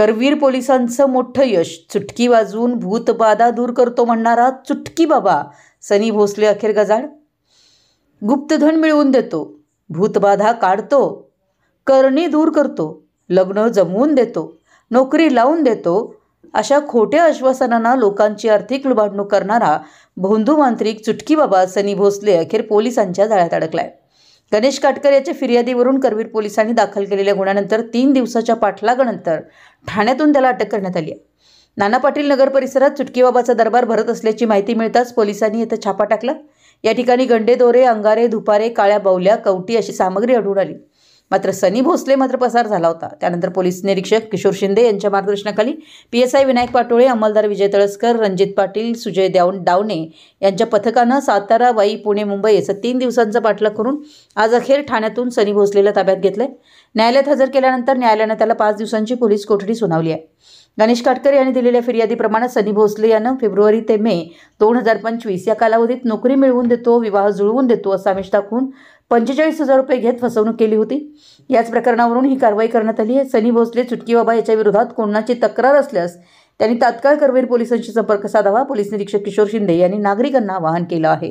करवीर पोलिसांचं मोठं यश, चुटकी वाजवून भूतबाधा दूर करतो म्हणणारा चुटकी बाबा सनी भोसले अखेर गजाड। गुप्तधन मिळवून देतो, भूतबाधा काढतो, करणी दूर करतो, लग्न जमवून देतो, नोकरी लावून देतो, अशा खोट्या आश्वासनांना लोकांची आर्थिक लुबाडणूक करणारा भोंदू मांत्रिक चुटकी बाबा सनी भोसले अखेर पोलिसांच्या जाळ्यात अडकलाय। गणेश काटकर याच्या फिर्यादीवरून करवीर पोलिसांनी दाखल केलेल्या गुन्ह्यानंतर 3 दिवसाच्या पाठलागानंतर ठाण्यातून त्याला अटक करण्यात आली आहे। नाना पाटील नगर परिसरात चुटकी बाबाचा दरबार भरत असल्याची माहिती मिळताच पोलिसांनी इथं छापा टाकला। या ठिकाणी गंडे दोरे, अंगारे, धुपारे, काळ्या बावल्या, कवटी अशी सामग्री आढळून आली। मात्र सनी भोसले मात्र पसार झाला होता। त्यानंतर पोलीस निरीक्षक किशोर शिंदे यांच्या मार्गदर्शनाखाली PSI विनायक पाटोळे, अंमलदार विजय तळसकर, रणजित पाटील, सुजय डावणे यांच्या पथकानं सातारा, वाई, पुणे, मुंबई असं 3 दिवसांचा पाठलाग करून आज अखेर ठाण्यातून सनी भोसलेला ताब्यात घेतलंय। न्यायालयात हजर केल्यानंतर न्यायालयानं त्याला 5 दिवसांची पोलीस कोठडी सुनावली आहे। गणेश काटकर यांनी दिलेल्या फिर्यादीप्रमाणे सनी भोसले यानं फेब्रुवारी ते मे 2025 या कालावधीत नोकरी मिळवून देतो, विवाह जुळवून देतो असा आमिष दाखवून 45,000 रुपये घेत फसवणूक केली होती। याच प्रकरणावरून ही कारवाई करण्यात आली आहे। सनी भोसले चुटकी बाबा याच्या विरोधात कोणाची तक्रार असल्यास त्यांनी तात्काळ करवीर पोलिसांशी संपर्क साधावा, पोलीस निरीक्षक किशोर शिंदे यांनी नागरिकांना आवाहन केलं आहे।